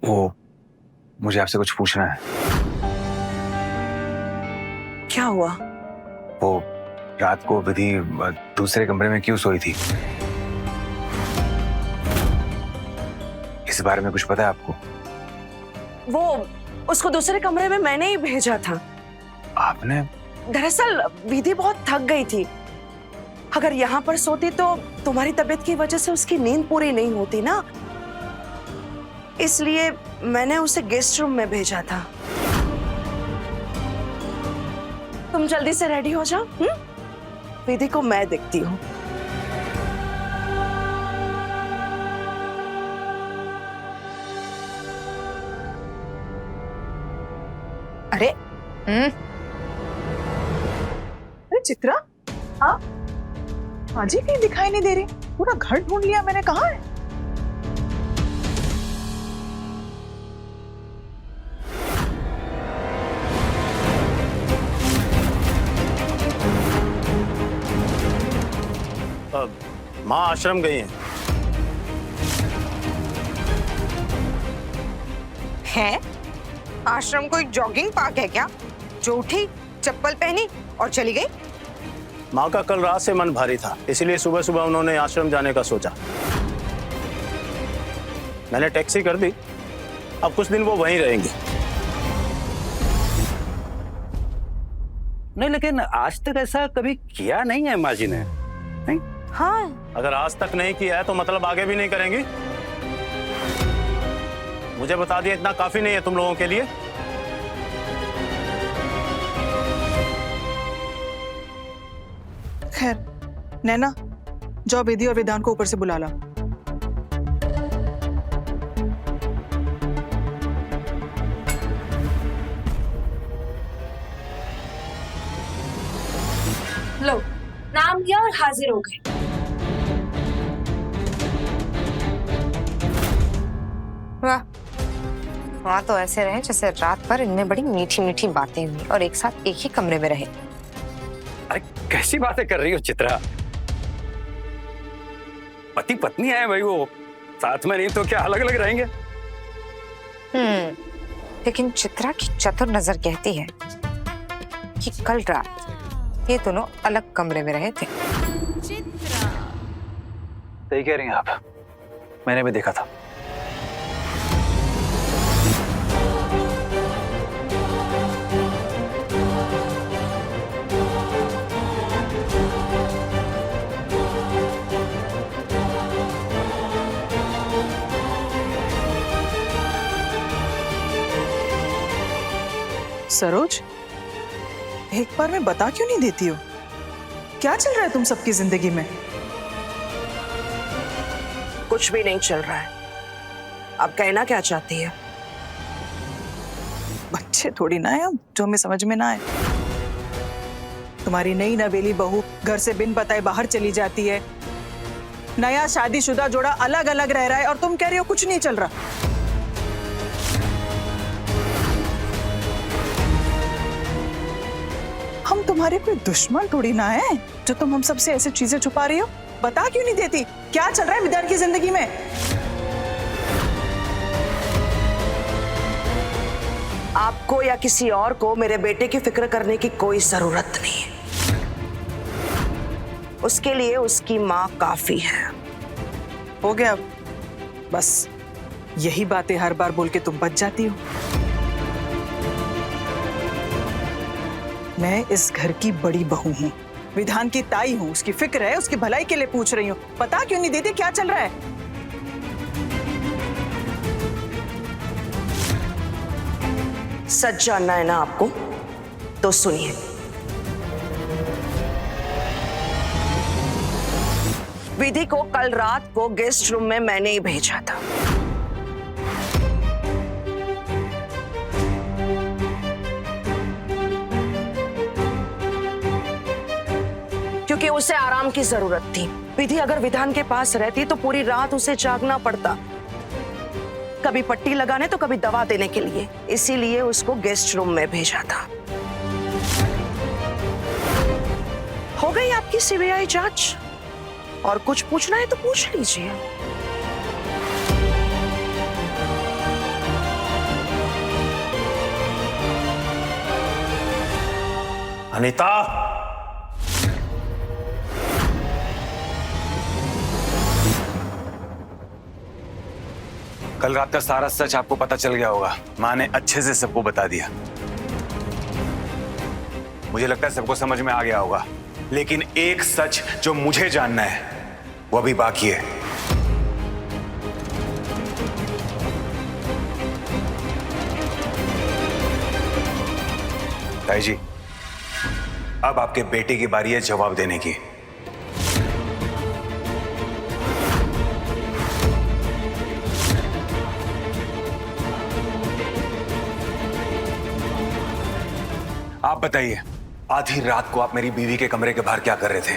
वो मुझे आपसे कुछ पूछना है। क्या हुआ? वो रात को विधि दूसरे कमरे में क्यों सोई थी? इस बारे में कुछ पता है आपको? वो उसको दूसरे कमरे में मैंने ही भेजा था। आपने? दरअसल विधि बहुत थक गई थी। अगर यहाँ पर सोती तो तुम्हारी तबीयत की वजह से उसकी नींद पूरी नहीं होती ना, इसलिए मैंने उसे गेस्ट रूम में भेजा था। तुम जल्दी से रेडी हो जाओ। विधि को मैं देखती हूँ। अरे अरे चित्रा, हाँ आज ही कहीं दिखाई नहीं दे रही। पूरा घर ढूंढ लिया मैंने, कहाँ है? माँ आश्रम गई हैं। है? आश्रम कोई जॉगिंग पार्क है क्या? जो उठी, चप्पल पहनी और चली गई? माँ का कल रात से मन भारी था, इसलिए सुबह सुबह उन्होंने आश्रम जाने का सोचा। मैंने टैक्सी कर दी, अब कुछ दिन वो वहीं रहेंगी। नहीं, लेकिन आज तक ऐसा कभी किया नहीं है माँ जी ने। नहीं? हाँ, अगर आज तक नहीं किया है तो मतलब आगे भी नहीं करेंगी? मुझे बता दिया इतना काफी नहीं है तुम लोगों के लिए? खैर नैना, जाओ विधि और वेदांत को ऊपर से बुला ला। लो, नाम लिया और हाजिर हो गए। वाह, वहाँ तो ऐसे रहे जैसे रात भर इनमें बड़ी मीठी मीठी बातें हुई और एक साथ एक ही कमरे में रहे। अरे कैसी बातें कर रही हो चित्रा? पति पत्नी है भाई, वो साथ में नहीं तो क्या अलग अलग रहेंगे? लेकिन चित्रा की चतुर नजर कहती है कि कल रात ये दोनों अलग कमरे में रहे थे। सही कह रही हैं आप, मैंने भी देखा था। सरोज, एक बार में बता क्यों नहीं देती हो? क्या चल रहा है तुम सबकी जिंदगी में? कुछ भी नहीं चल रहा है। अब कहना क्या चाहती है? बच्चे थोड़ी ना है जो हमें समझ में ना आए। तुम्हारी नई नवेली बहू घर से बिन बताए बाहर चली जाती है, नया शादीशुदा जोड़ा अलग अलग रह रहा है और तुम कह रही हो कुछ नहीं चल रहा। हम तुम्हारे कोई दुश्मन थोड़ी ना है जो तुम हम सबसे ऐसी चीजें छुपा रही हो। बता क्यों नहीं देती क्या चल रहा है विद्यार्थी की जिंदगी में? आपको या किसी और को मेरे बेटे की फिक्र करने की कोई जरूरत नहीं है। उसके लिए उसकी माँ काफी है। हो गया अब, बस यही बातें हर बार बोल के तुम बच जाती हो। मैं इस घर की बड़ी बहू हूँ, विधान की ताई हूँ, उसकी फिक्र है, उसकी भलाई के लिए पूछ रही हूँ। पता क्यों नहीं देती क्या चल रहा है? सच जानना है ना आपको, तो सुनिए। विधि को कल रात को गेस्ट रूम में मैंने ही भेजा था। क्योंकि उसे आराम की जरूरत थी। विधि अगर विधान के पास रहती तो पूरी रात उसे जागना पड़ता, कभी पट्टी लगाने तो कभी दवा देने के लिए। इसीलिए उसको गेस्ट रूम में भेजा था। हो गई आपकी सीबीआई जांच, और कुछ पूछना है तो पूछ लीजिए। अनीता, कल रात का सारा सच आपको पता चल गया होगा। माँ ने अच्छे से सबको बता दिया। मुझे लगता है सबको समझ में आ गया होगा, लेकिन एक सच जो मुझे जानना है वो अभी बाकी है। ताई जी, अब आपके बेटे की बारी है जवाब देने की। आप बताइए, आधी रात को आप मेरी बीवी के कमरे के बाहर क्या कर रहे थे?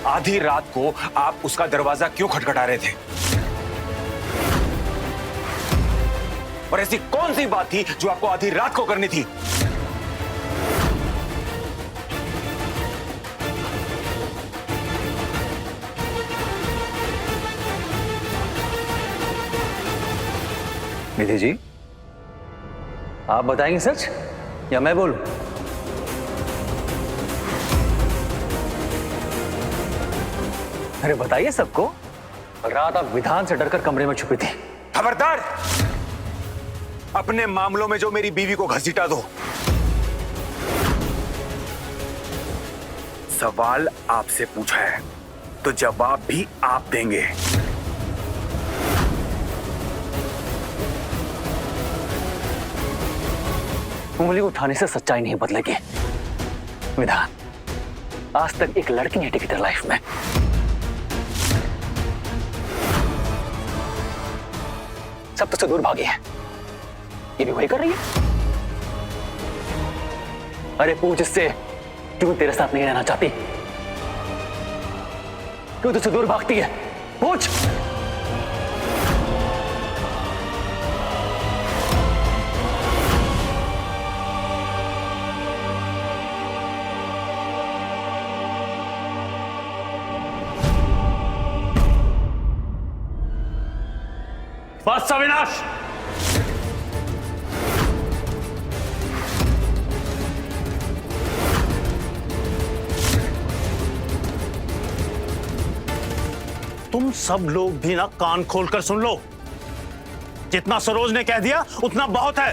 आधी रात को आप उसका दरवाजा क्यों खटखटा रहे थे? और ऐसी कौन सी बात थी जो आपको आधी रात को करनी थी? निधि जी, आप बताएंगे सच या मैं बोलूं? अरे बताइए सबको। रात आप विधान से डरकर कमरे में छुपी थी। खबरदार! अपने मामलों में जो मेरी बीवी को घसीटा दो। सवाल आपसे पूछा है तो जवाब भी आप देंगे। उंगली उठाने से सच्चाई नहीं बदलेगी। विधान, आज तक एक लड़की नहीं टिकी तेरी लाइफ में। सब तुझसे दूर भागी है, ये भी वही कर रही है। अरे पूछ इससे, क्यों तेरे साथ नहीं रहना चाहती? क्यों तुझसे दूर भागती है? पूछ। बस अविनाश, तुम सब लोग भी ना कान खोलकर सुन लो। जितना सरोज ने कह दिया उतना बहुत है।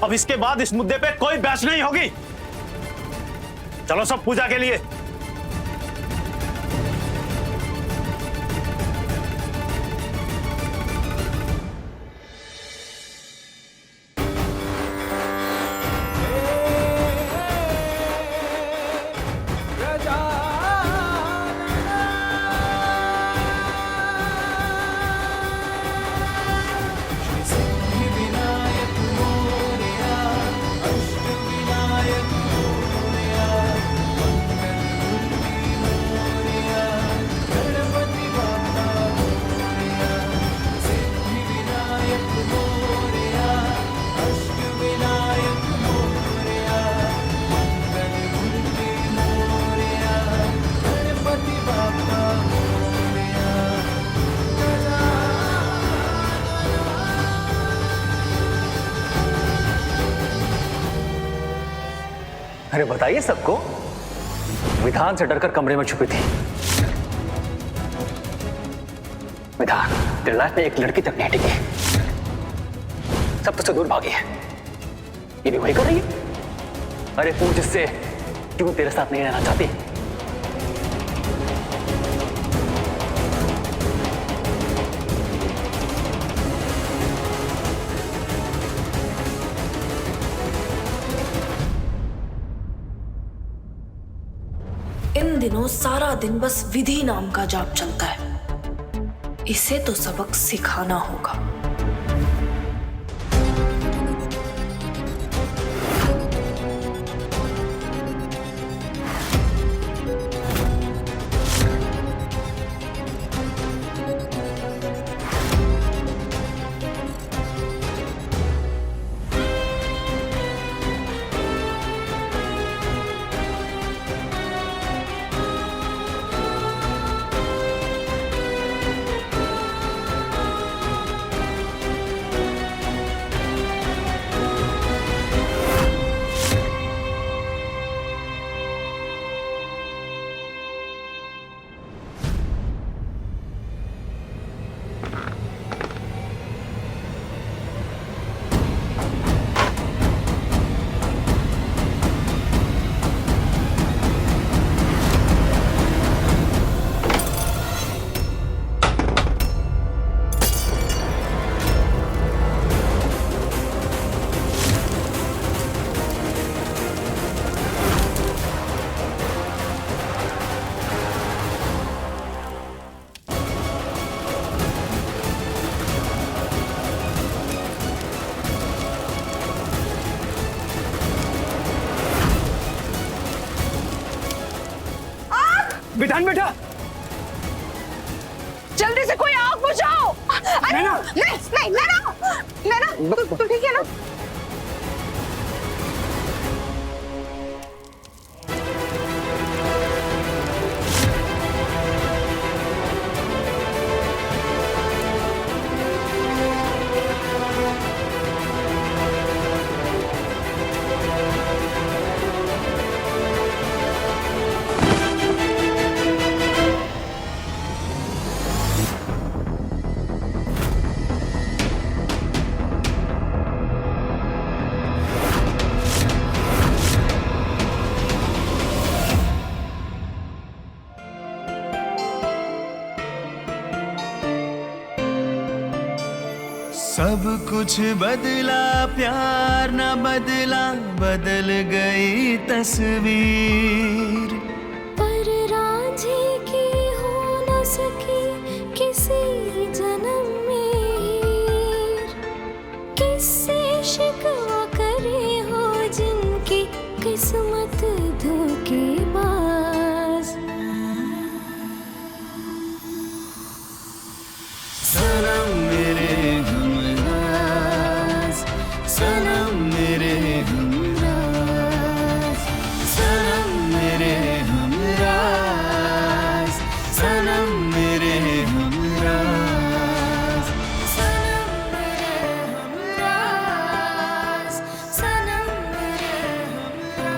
अब इसके बाद इस मुद्दे पे कोई बहस नहीं होगी। चलो सब पूजा के लिए। अरे बताइए सबको। विधान से डरकर कमरे में छुपी थी। विधान, तेरी लाइफ में एक लड़की तक नहीं टिकी। सब तुझसे दूर भागी है, ये भी वही कर रही है। अरे पूछ इससे, क्यों तेरे साथ नहीं रहना चाहती? इन दिनों सारा दिन बस विधि नाम का जाप चलता है। इसे तो सबक सिखाना होगा। विधान बेटा, जल्दी से कोई आग बुझाओ। अरे नैना! नहीं नैना, नैना तू ठीक है ना? सब कुछ बदला, प्यार न बदला, बदल गई तस्वीर। पर रांझे की हो न सकी किसी जन्म में हीर। किससे शिकवा करे हो जिनकी किस्मत धोखेबाज। सनम मेरे हमराज, सनम मेरे हमराज, सनम मेरे हमराज, सनम मेरे हमराज, सनम मेरे हमराज, सनम मेरे हमराज।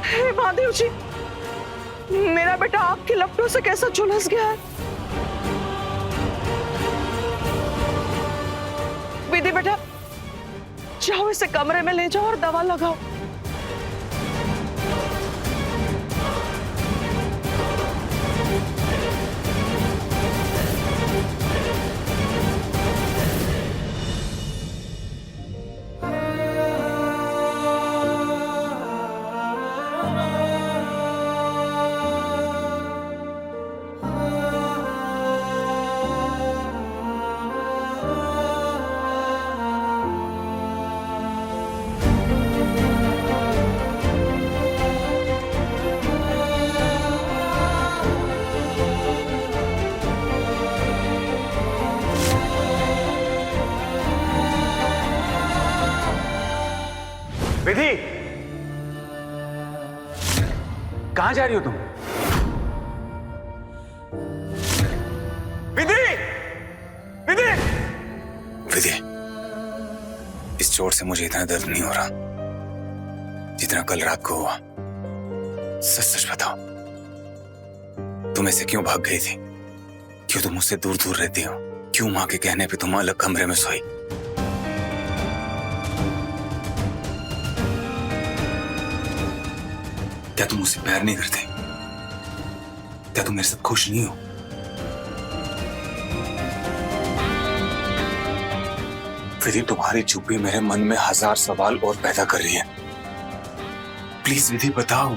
हे महादेव जी, मेरा बेटा आपकी लपटों से कैसा झुलस गया है। विधि बेटा, जाओ इसे कमरे में ले जाओ और दवा लगाओ। विधि, कहां जा रही हो तुम? विधि, विधि, विधि, इस चोट से मुझे इतना दर्द नहीं हो रहा जितना कल रात को हुआ। सच सच बताओ, तुम ऐसे क्यों भाग गई थी? क्यों तुम मुझसे दूर दूर रहती हो? क्यों माँ के कहने पे तुम अलग कमरे में सोई? क्या तुम मुझसे प्यार नहीं करते? क्या तुम मेरे साथ खुश नहीं हो? विधि, तुम्हारी चुप्पी मेरे मन में हजार सवाल और पैदा कर रही है। प्लीज विधि बताओ,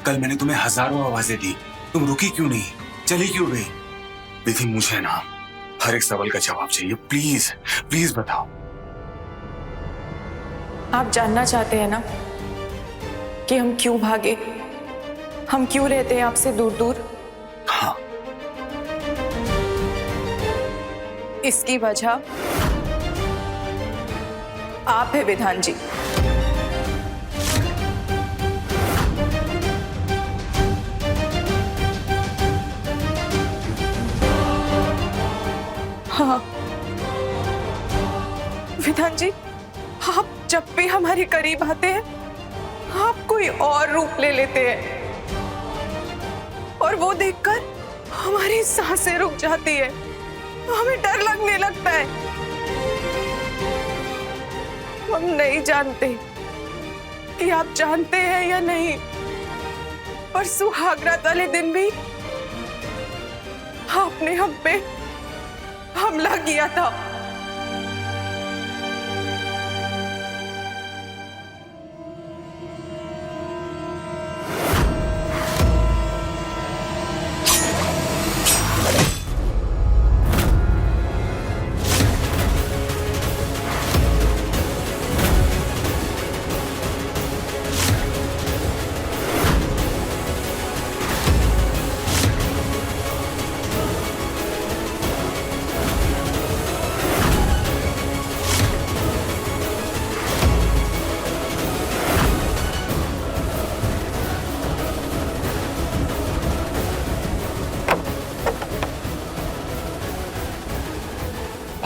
कल मैंने तुम्हें हजारों आवाजें दी, तुम रुकी क्यों नहीं? चली क्यों गई? विधि, मुझे ना हर एक सवाल का जवाब चाहिए। प्लीज प्लीज बताओ। आप जानना चाहते हैं ना कि हम क्यों भागे, हम क्यों रहते हैं आपसे दूर दूर? हाँ। इसकी वजह आप है विधान जी। हाँ विधान जी, आप जब भी हमारे करीब आते हैं आप कोई और रूप ले लेते हैं और वो देखकर हमारी सांसें रुक जाती है, हमें डर लगने लगता है। हम नहीं जानते कि आप जानते हैं या नहीं, पर सुहागरात वाले दिन भी आपने हम पे हमला किया था।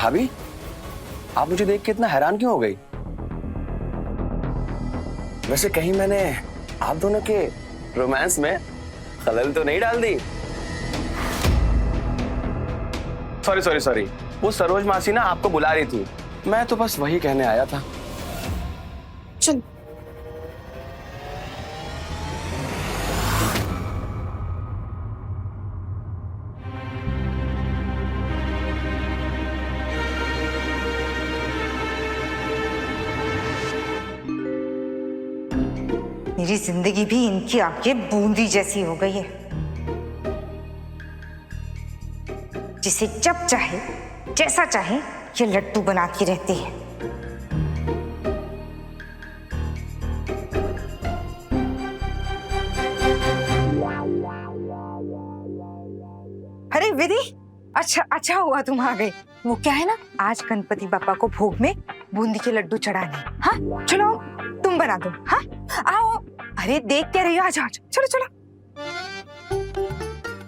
भाभी, आप मुझे देख के इतना हैरान क्यों हो गई? वैसे कहीं मैंने आप दोनों के रोमांस में खलल तो नहीं डाल दी? सॉरी, वो सरोज मासी ना आपको बुला रही थी, मैं तो बस वही कहने आया था। चल मेरी जिंदगी भी इनकी आगे बूंदी जैसी हो गई है, जिसे जब चाहे जैसा चाहे ये लड्डू बनाती रहती है। अरे विधि, अच्छा हुआ तुम आ गए। वो क्या है ना, आज गणपति बापा को भोग में बूंदी के लड्डू चढ़ाने। हाँ चलो तुम बना दो। हाँ आओ। अरे देख क्या रही हो, आज चलो।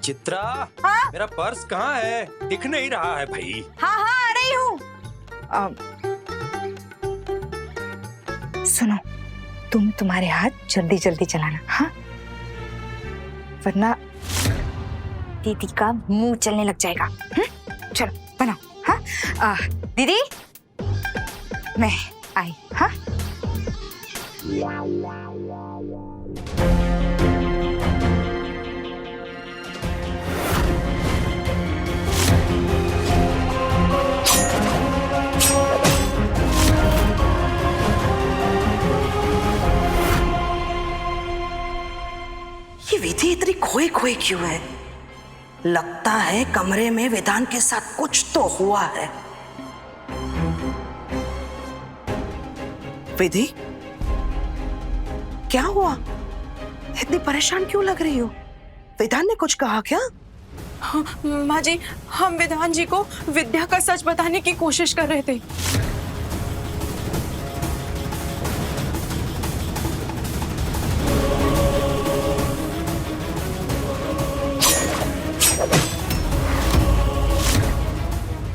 चित्रा, हाँ? मेरा पर्स कहाँ है? दिख नहीं रहा है भाई। हाँ आ रही हूँ। सुनो, तुम्हारे हाथ जल्दी चलाना, हाँ, वरना दीदी का मुंह चलने लग जाएगा। चलो बनाओ। हाँ दीदी, मैं आई। हाँ ये विधि इतनी खोई क्यों है? लगता है कमरे में विधान के साथ कुछ तो हुआ है। विधि, क्या हुआ? इतनी परेशान क्यों लग रही हो? विधान ने कुछ कहा क्या? हाँ, माँ जी, हम विधान जी को विद्या का सच बताने की कोशिश कर रहे थे।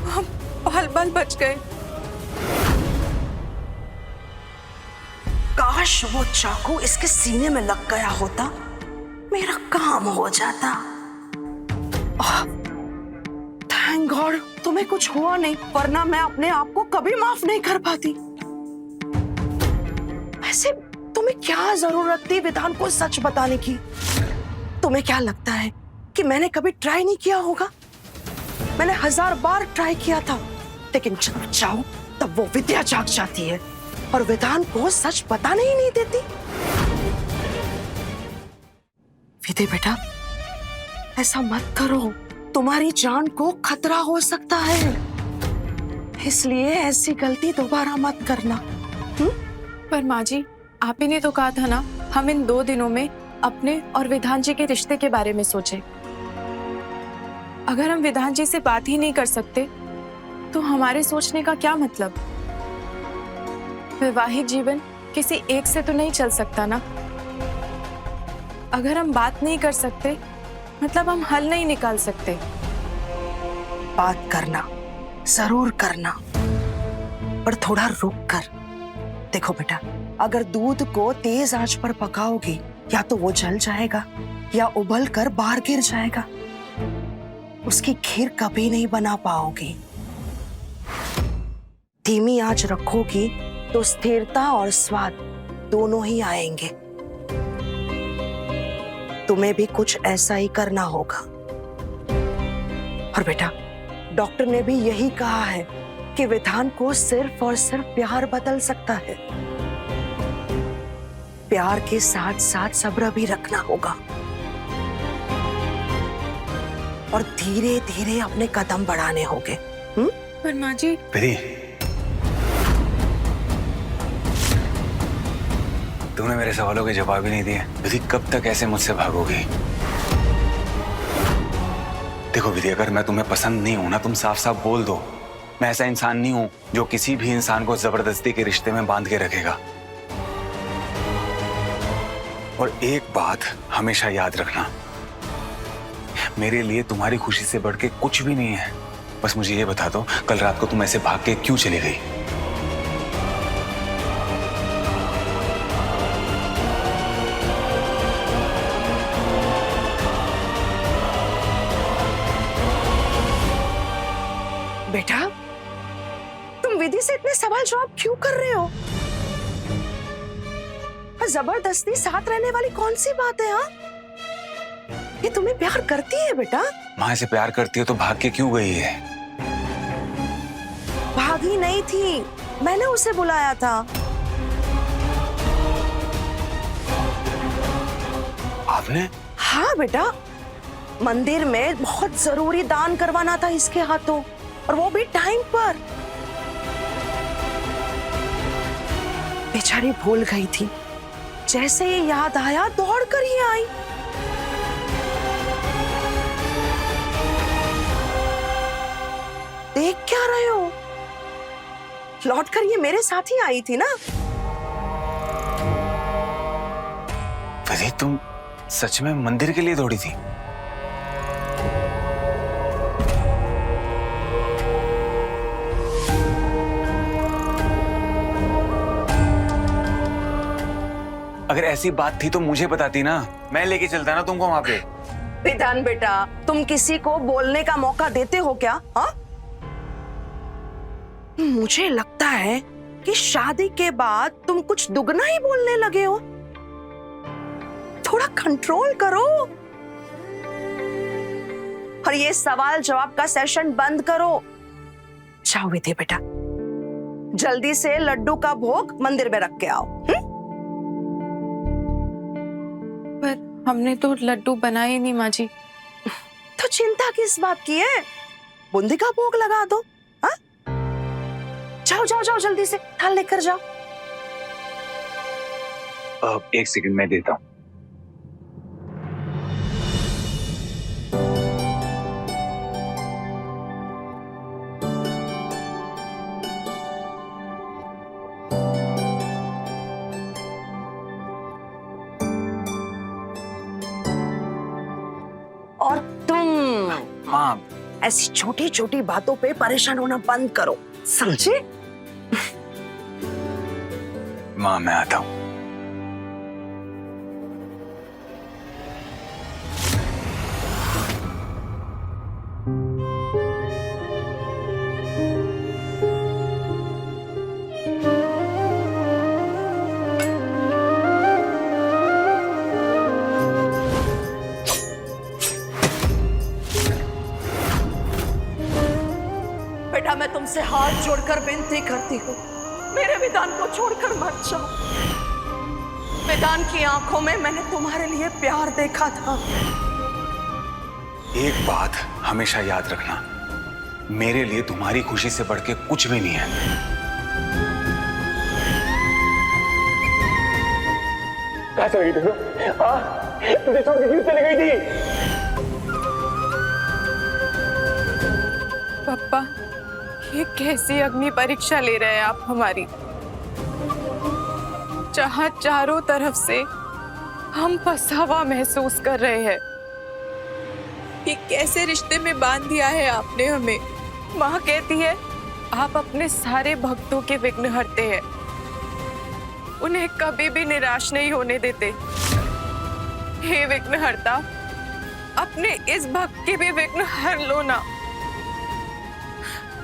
हम पल बच गए। काश वो चाकू इसके सीने में लग गया होता, मेरा काम हो जाता। थैंक गॉड तुम्हें कुछ हुआ नहीं, वरना मैं अपने आप को कभी माफ नहीं कर पाती। वैसे तुम्हें क्या जरूरत थी विधान को सच बताने की? तुम्हें क्या लगता है कि मैंने कभी ट्राई नहीं किया होगा? मैंने 1000 बार ट्राई किया था, लेकिन जब चाहूं तब वो विद्या जाग जाती है और विधान को सच बताने ही नहीं देती। विधि बेटा, ऐसा मत करो, तुम्हारी जान को खतरा हो सकता है, इसलिए ऐसी गलती दोबारा मत करना। पर माँ जी, आप ही ने तो कहा था ना, हम इन 2 दिनों में अपने और विधान जी के रिश्ते के बारे में सोचें। अगर हम विधान जी से बात ही नहीं कर सकते तो हमारे सोचने का क्या मतलब? वैवाहिक जीवन किसी एक से तो नहीं चल सकता ना। अगर हम बात नहीं कर सकते मतलब हम हल नहीं निकाल सकते। बात करना जरूर करना, पर थोड़ा रुक कर। देखो बेटा, अगर दूध को तेज आंच पर पकाओगी या तो वो जल जाएगा या उबल कर बाहर गिर जाएगा, उसकी खीर कभी नहीं बना पाओगी। धीमी आंच रखोगी तो स्थिरता और स्वाद दोनों ही आएंगे। तुम्हें भी कुछ ऐसा ही करना होगा। और बेटा, डॉक्टर ने भी यही कहा है कि विधान को सिर्फ और सिर्फ प्यार बदल सकता है। प्यार के साथ साथ सब्र भी रखना होगा और धीरे धीरे अपने कदम बढ़ाने होंगे। पर माँ जी, विधि, तुमने मेरे सवालों के जवाब ही नहीं दिए। विधि, कब तक ऐसे मुझसे भागोगी? देखो विधि, अगर मैं तुम्हें पसंद नहीं हूं ना, तुम साफ साफ बोल दो। मैं ऐसा इंसान नहीं हूं जो किसी भी इंसान को जबरदस्ती के रिश्ते में बांध के रखेगा। और एक बात हमेशा याद रखना, मेरे लिए तुम्हारी खुशी से बढ़ के कुछ भी नहीं है। बस मुझे ये बता दो, कल रात को तुम ऐसे भाग के क्यों चली गई? बेटा, तुम विधि से इतने सवाल जवाब क्यों कर रहे हो? और जबरदस्ती साथ रहने वाली कौन सी बात है? हाँ, ये तुम्हें प्यार करती है बेटा? माँ से प्यार करती है तो भाग के क्यों गई है? भागी नहीं थी, मैंने उसे बुलाया था। आपने? हाँ बेटा, मंदिर में बहुत जरूरी दान करवाना था इसके हाथों, और वो भी टाइम पर। बेचारी भूल गई थी, जैसे ही याद आया दौड़ कर ही आई। देख क्या रहे हो? लौटकर ये मेरे साथ ही आई थी ना। विधि, तुम सच में मंदिर के लिए दौड़ी थी? अगर ऐसी बात थी तो मुझे बताती ना, मैं लेके चलता ना तुमको वहां पे। विधान बेटा, तुम किसी को बोलने का मौका देते हो क्या? हाँ, मुझे लगता है कि शादी के बाद तुम कुछ दुगना ही बोलने लगे हो। थोड़ा कंट्रोल करो और ये सवाल जवाब का सेशन बंद करो। जाओ विधि बेटा, जल्दी से लड्डू का भोग मंदिर में रख के आओ। पर हमने तो लड्डू बनाए नहीं माँ जी। तो चिंता किस बात की है? बूंदी का भोग लगा दो। हाँ, जाओ जाओ जाओ, जल्दी से थाल लेकर जाओ। एक सेकंड मैं देता हूँ। और तुम माँ, ऐसी छोटी छोटी बातों पे परेशान होना बंद करो, समझे? माँ मैं आता हूँ। बेटा, मैं तुमसे हाथ जोड़कर विनती करती हूँ, मेरे विधान को छोड़कर मत जाओ। विधान की आंखों में मैंने तुम्हारे लिए प्यार देखा था। एक बात हमेशा याद रखना, मेरे लिए तुम्हारी खुशी से बढ़ के कुछ भी नहीं है। कहाँ चली गई तुम? तुझे छोड़ के क्यों चली गई थी? पापा, ये कैसी अग्नि परीक्षा ले रहे हैं आप हमारी, जहाँ चारों तरफ से हम पछतावा महसूस कर रहे हैं। ये कैसे रिश्ते में बांध दिया है आपने हमें। माँ कहती है आप अपने सारे भक्तों के विघ्न हरते हैं, उन्हें कभी भी निराश नहीं होने देते। हे विघ्नहर्ता, अपने इस भक्त के भी विघ्न हर लो ना।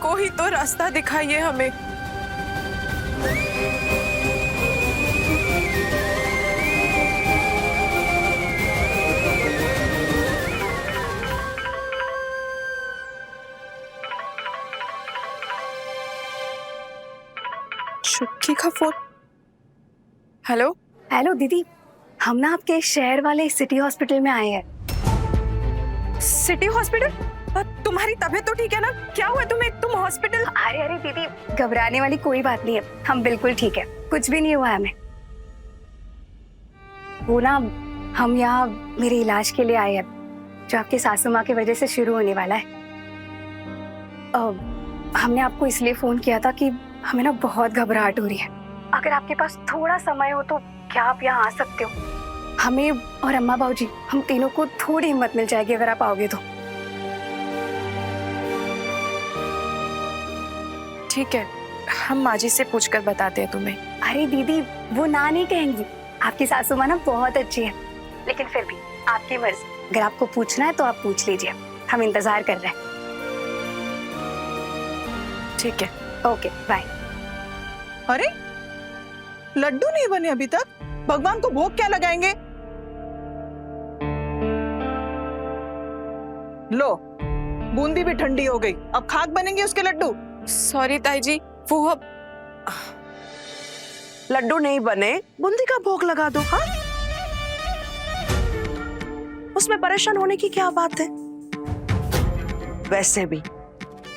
कोई तो रास्ता दिखाइए हमें। शुक्की का फोन। हेलो हेलो दीदी, हम ना आपके शहर वाले सिटी हॉस्पिटल में आए हैं। City hospital? तुम्हारी तबीयत तो ठीक है ना? क्या हुआ तुम्हें? तुम हॉस्पिटल? अरे अरे दीदी, घबराने वाली कोई बात नहीं है, हम बिल्कुल ठीक है, कुछ भी नहीं हुआ हमें। वो ना, हम यहाँ मेरे इलाज के लिए आए हैं, जो आपकी सासू माँ की वजह से शुरू होने वाला है। हमने आपको इसलिए फोन किया था कि हमें ना बहुत घबराहट हो रही है। अगर आपके पास थोड़ा समय हो तो क्या आप यहाँ आ सकते हो? हमें और अम्मा बाबूजी, हम तीनों को थोड़ी हिम्मत मिल जाएगी अगर आप आओगे तो। ठीक है, हम माँ जी से पूछकर बताते हैं तुम्हें। अरे दीदी, वो ना नहीं कहेंगी। आपकी सासू माँ ना बहुत अच्छी है, लेकिन फिर भी आपकी मर्जी। अगर आपको पूछना है तो आप पूछ लीजिए, हम इंतजार कर रहे हैं। ठीक है, ओके बाय। अरे लड्डू नहीं बने अभी तक, भगवान को भोग क्या लगाएंगे? लो, बूंदी भी ठंडी हो गई, अब खाक बनेंगे उसके लड्डू। सॉरी ताई जी, वो अब लड्डू नहीं बने, बूंदी का भोग लगा दो। हाँ, उसमें परेशान होने की क्या बात है? वैसे भी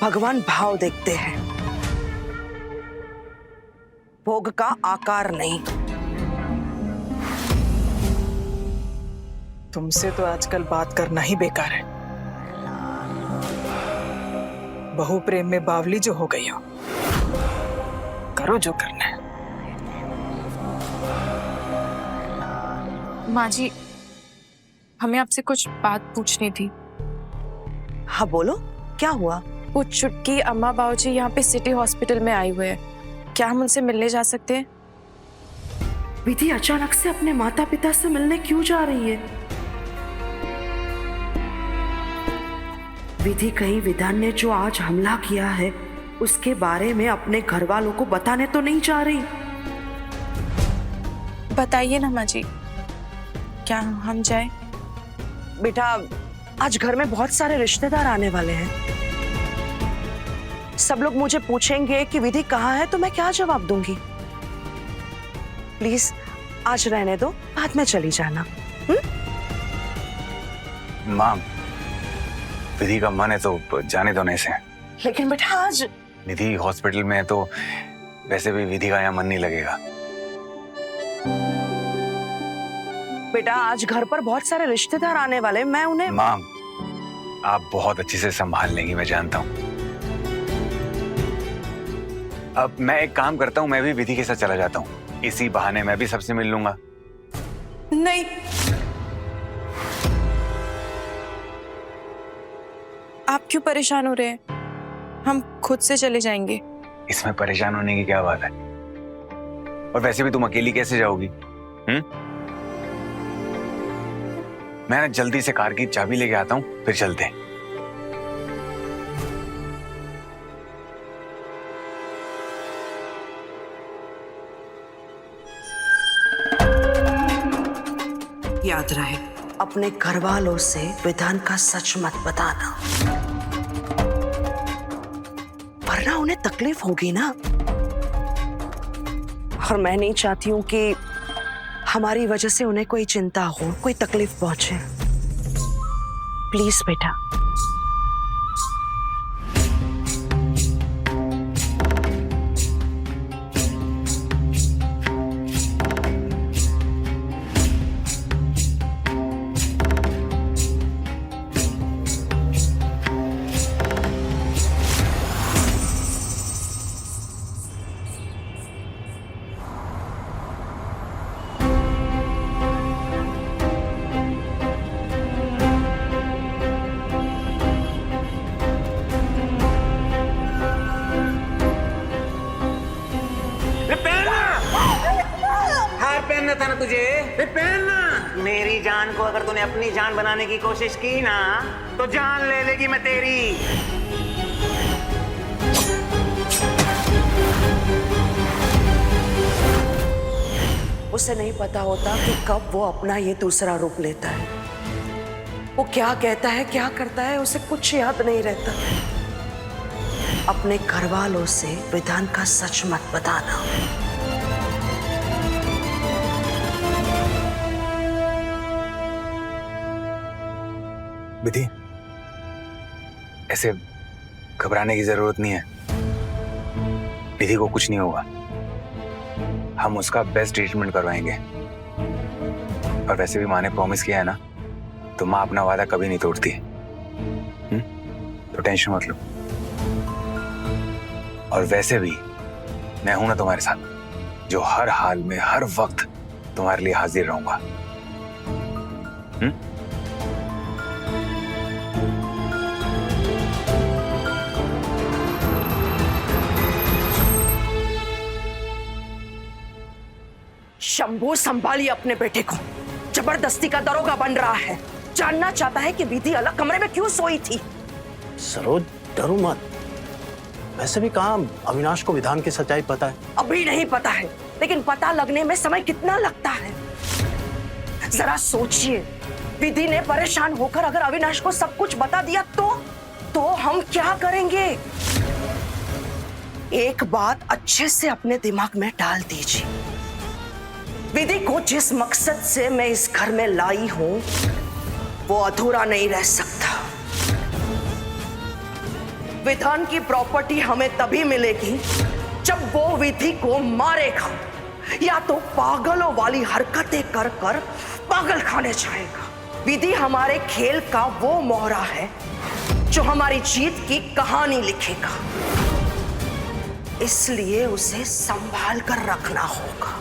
भगवान भाव देखते हैं, भोग का आकार नहीं। तुमसे तो आजकल बात करना ही बेकार है। बहु प्रेम में बावली जो हो गई हो, करो जो करना है। माँ जी, हमें आपसे कुछ बात पूछनी थी। हाँ बोलो, क्या हुआ? वो चुटकी अम्मा बाबूजी यहाँ पे सिटी हॉस्पिटल में आए हुए हैं, क्या हम उनसे मिलने जा सकते हैं? विधि अचानक से अपने माता पिता से मिलने क्यों जा रही है? विधि कहीं विधान ने जो आज हमला किया है उसके बारे में अपने घर वालों को बताने तो नहीं जा रही? बताइए ना माँ जी, क्या हम जाएं? बेटा, आज घर में बहुत सारे रिश्तेदार आने वाले हैं। सब लोग मुझे पूछेंगे कि विधि कहाँ है, तो मैं क्या जवाब दूंगी? प्लीज आज रहने दो, बाद में चली जाना। माँ, विधि का मन है तो जाने दो से। लेकिन बेटा आज विधि हॉस्पिटल में है तो वैसे भी विधि का यहाँ मन नहीं लगेगा। बेटा, आज घर पर बहुत सारे रिश्तेदार आने वाले, मैं उन्हें। माँ, आप बहुत अच्छे से संभाल लेंगी, मैं जानता हूँ। अब मैं एक काम करता हूँ, मैं भी विधि के साथ चला जाता हूँ, इसी बहाने मैं भी सबसे मिल लूंगा। नहीं, आप क्यों परेशान हो रहे हैं? हम खुद से चले जाएंगे। इसमें परेशान होने की क्या बात है? और वैसे भी तुम अकेली कैसे जाओगी? मैं ना जल्दी से कार की चाबी लेके आता हूँ, फिर चलते हैं। याद रहे, अपने घर वालों से विधान का सच मत बताना, वरना उन्हें तकलीफ होगी ना। और मैं नहीं चाहती हूं कि हमारी वजह से उन्हें कोई चिंता हो, कोई तकलीफ पहुंचे। प्लीज बेटा। पहनना था ना तुझे, फिर पहनना। मेरी जान को अगर तूने अपनी जान बनाने की कोशिश की ना, तो जान ले लेगी मैं तेरी। उसे नहीं पता होता कि कब वो अपना ये दूसरा रूप लेता है। वो क्या कहता है, क्या करता है, उसे कुछ याद नहीं रहता। अपने घर वालों से विधान का सच मत बताना। विधि, ऐसे घबराने की जरूरत नहीं है। विधि को कुछ नहीं होगा, हम उसका बेस्ट ट्रीटमेंट करवाएंगे। और वैसे भी माँ ने प्रॉमिस किया है ना, तो माँ अपना वादा कभी नहीं तोड़ती। तो टेंशन मत लो। और वैसे भी मैं हूं ना तुम्हारे साथ, जो हर हाल में हर वक्त तुम्हारे लिए हाजिर रहूंगा। शंभू संभालिए अपने बेटे को, जबरदस्ती का दरोगा बन रहा है। जानना चाहता है कि विधि अलग कमरे में क्यों सोई थी। सरोज डरो मत। वैसे भी कहाँ अविनाश को विधान की सच्चाई पता है? अभी नहीं पता है, लेकिन पता लगने में समय कितना लगता है। जरा सोचिए, विधि ने परेशान होकर अगर अविनाश को सब कुछ बता दिया तो हम क्या करेंगे? एक बात अच्छे से अपने दिमाग में डाल दीजिए, विधि को जिस मकसद से मैं इस घर में लाई हूं वो अधूरा नहीं रह सकता। विधान की प्रॉपर्टी हमें तभी मिलेगी जब वो विधि को मारेगा या तो पागलों वाली हरकतें कर कर पागल खाने जाएगा। विधि हमारे खेल का वो मोहरा है जो हमारी जीत की कहानी लिखेगा, इसलिए उसे संभाल कर रखना होगा।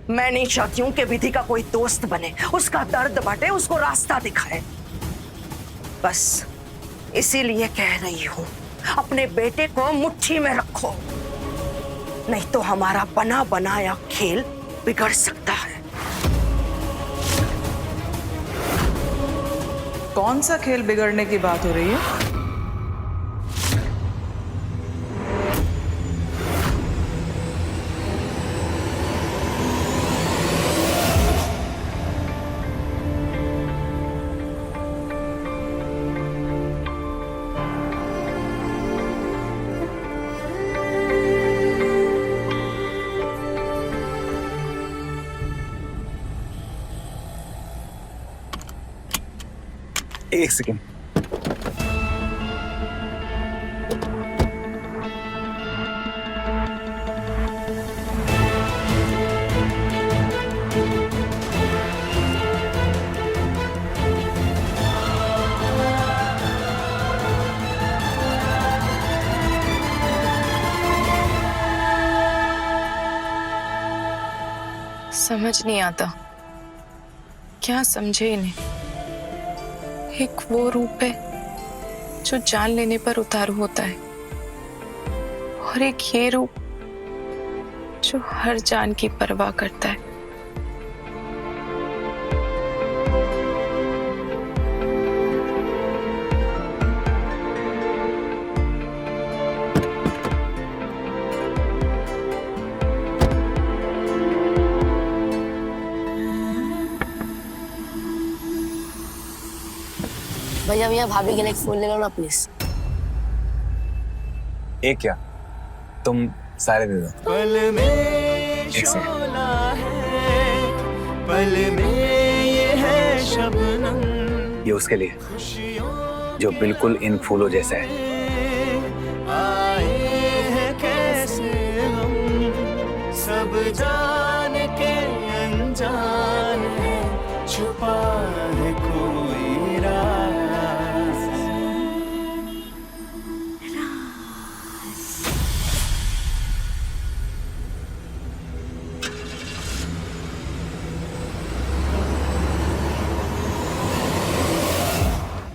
मैं नहीं चाहती हूं कि विधि का कोई दोस्त बने, उसका दर्द बांटे, उसको रास्ता दिखाए। बस इसीलिए कह रही हूं, अपने बेटे को मुट्ठी में रखो, नहीं तो हमारा बना बनाया खेल बिगड़ सकता है। कौन सा खेल बिगड़ने की बात हो रही है? एक सेकेंड। समझ नहीं आता क्या समझे इन्हें। एक वो रूप है जो जान लेने पर उतारू होता है, और एक ये रूप जो हर जान की परवाह करता है। भैया भैया भाभी के लिए एक फूल ले लो ना प्लीज। एक क्या, तुम सारे दे दो। पल में शोला है, पल में ये है शबनम, ये उसके लिए जो बिल्कुल इन फूलों जैसा है। आए हैं कैसे हम, सब जान के अनजान है, छुपा है कोई राज।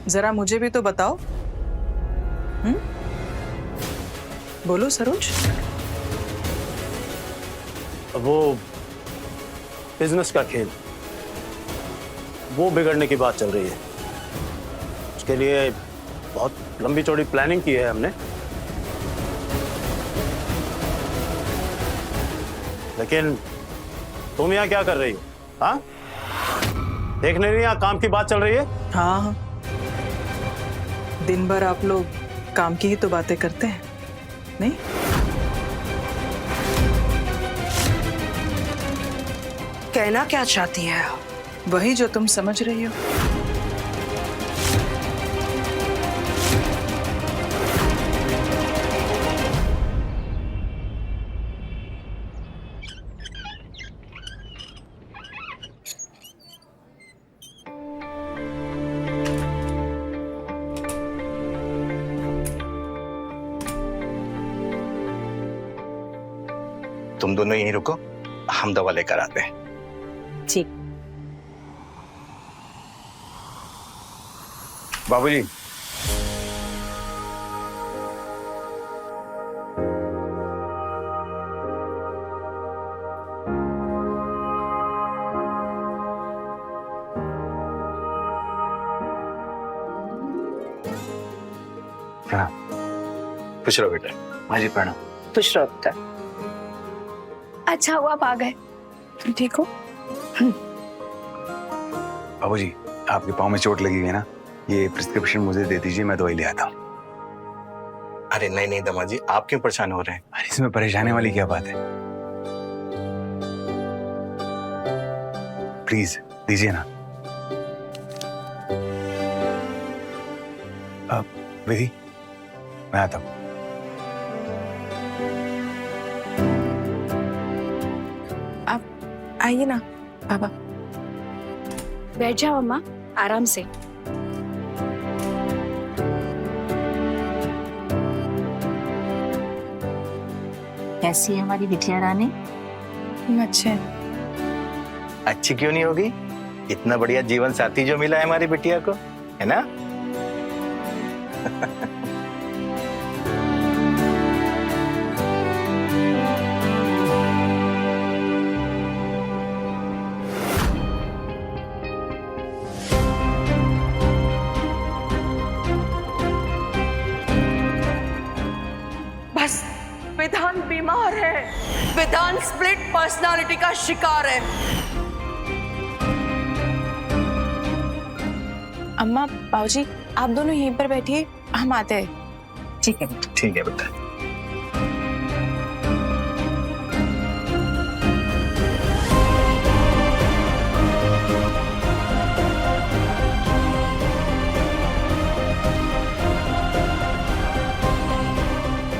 जरा मुझे भी तो बताओ। बोलो सरोज। वो बिजनेस का खेल, वो बिगड़ने की बात चल रही है। उसके लिए बहुत लंबी चौड़ी प्लानिंग की है हमने, लेकिन तुम यहाँ क्या कर रही हो? हाँ, देखने नहीं, यहाँ काम की बात चल रही है। हाँ, दिन भर आप लोग काम की ही तो बातें करते हैं, नहीं? कहना क्या चाहती है आप? वही जो तुम समझ रही हो। तुम दोनों यहीं रुको, हम दवा लेकर आते हैं। ठीक। बाबूजी, प्रणाम। खुश रहो बेटा। हाँ जी प्रणाम। खुश रहो बेटा। अच्छा हुआ आप आ गए। तुम ठीक हो? बाबूजी, आपके पाँव में चोट लगी हुई है ना, ये प्रिस्क्रिप्शन मुझे दे दीजिए, मैं दवाई ले आता हूँ। अरे नहीं नहीं दामाद जी, आप क्यों परेशान हो रहे हैं? अरे इसमें परेशानी वाली क्या बात है, प्लीज दीजिए ना। विधि, मैं आता हूँ। आप आइए ना बाबा। बैठ जाओ अम्मा, आराम से। कैसी है हमारी बिटिया रानी? अच्छे हैं। अच्छी क्यों नहीं होगी? इतना बढ़िया जीवन साथी जो मिला है हमारी बिटिया को, है ना? बस विधान बीमार है, विधान स्प्लिट पर्सनालिटी का शिकार है। अम्मा, बाबूजी, आप दोनों यहीं पर बैठिए, हम आते हैं। ठीक है। ठीक है बेटा।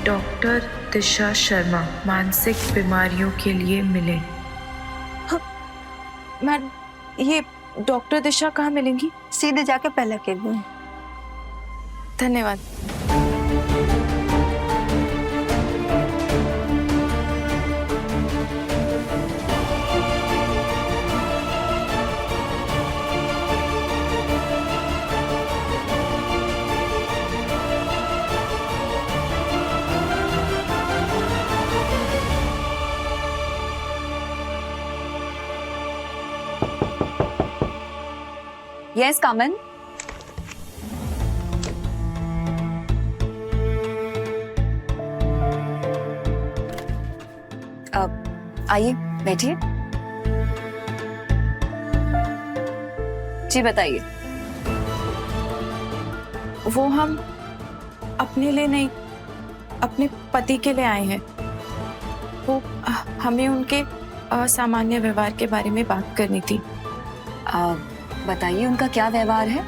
डॉक्टर दिशा शर्मा, मानसिक बीमारियों के लिए मिले। मैम, ये डॉक्टर दिशा कहाँ मिलेंगी? सीधे जाके पहले केबिन में। धन्यवाद। यस, कमन। आइए बैठिए। जी बताइए। वो हम अपने लिए नहीं, अपने पति के लिए आए हैं। वो हमें उनके असामान्य व्यवहार के बारे में बात करनी थी। बताइए उनका क्या व्यवहार है?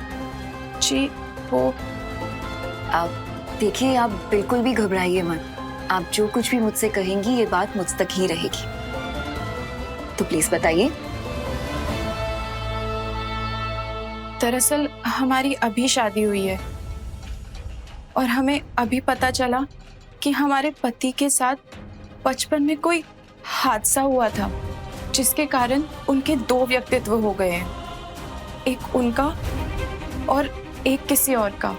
जी वो आप देखिए, आप बिल्कुल भी घबराइए मत। आप जो कुछ भी मुझसे कहेंगी ये बात मुझ तक ही रहेगी, तो प्लीज बताइए। दरअसल हमारी अभी शादी हुई है और हमें अभी पता चला कि हमारे पति के साथ बचपन में कोई हादसा हुआ था जिसके कारण उनके 2 व्यक्तित्व हो गए हैं, एक उनका और एक किसी और का।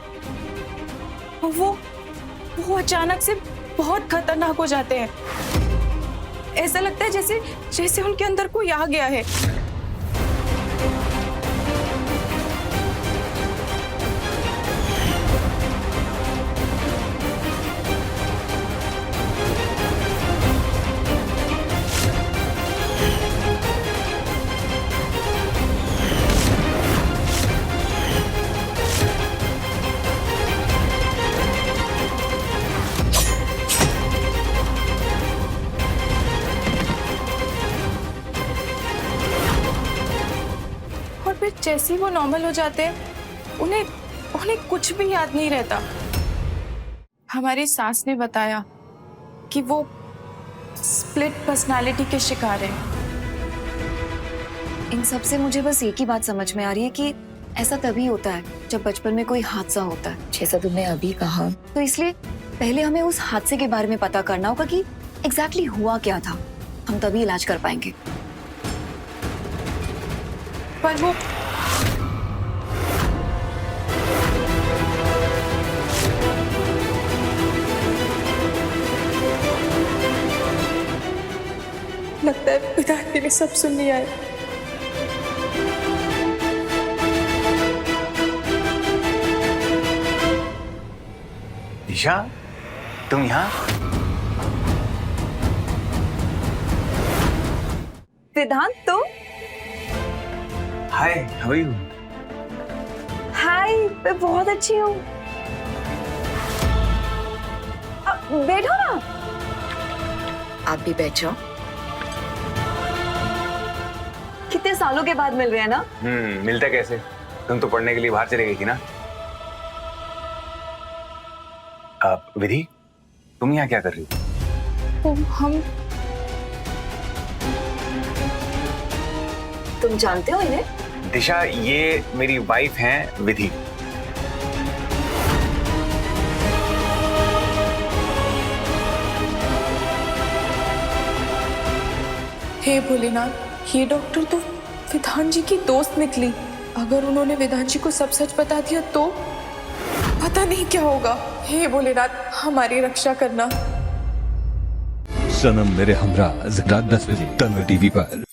वो अचानक से बहुत खतरनाक हो जाते हैं। ऐसा लगता है जैसे उनके अंदर कोई आ गया है। जैसे ही वो नॉर्मल हो जाते हैं उन्हें कुछ भी याद नहीं रहता। हमारी सास ने बताया कि वो स्प्लिट पर्सनालिटी के शिकार है। इन सब से मुझे बस एक ही बात समझ में आ रही है कि ऐसा तभी होता है जब बचपन में कोई हादसा होता है, जैसा तुमने अभी कहा। तो इसलिए पहले हमें उस हादसे के बारे में पता करना होगा कि एग्जैक्टली हुआ क्या था, हम तभी इलाज कर पाएंगे। पर वो लगता है पिताजी ने सब सुन लिया है। दिशा, तुम यहाँ? विधान तुम? हाय, हाउ आर यू? हाय, मैं बहुत अच्छी हूँ। बैठो ना। आप भी बैठ जाओ। कितने सालों के बाद मिल रहे हैं ना? मिलते कैसे? तुम तो पढ़ने के लिए बाहर चली गई थी ना? विधि, तुम यहाँ क्या कर रही हो? हम तुम जानते हो इन्हें? दिशा, ये मेरी वाइफ हैं विधि। हे भोलेनाथ, ये डॉक्टर तो विधान जी की दोस्त निकली। अगर उन्होंने विधान जी को सब सच बता दिया तो पता नहीं क्या होगा। हे भोलेनाथ, हमारी रक्षा करना। सनम मेरे हमरा रात 10 बजे तन्वी टीवी पर।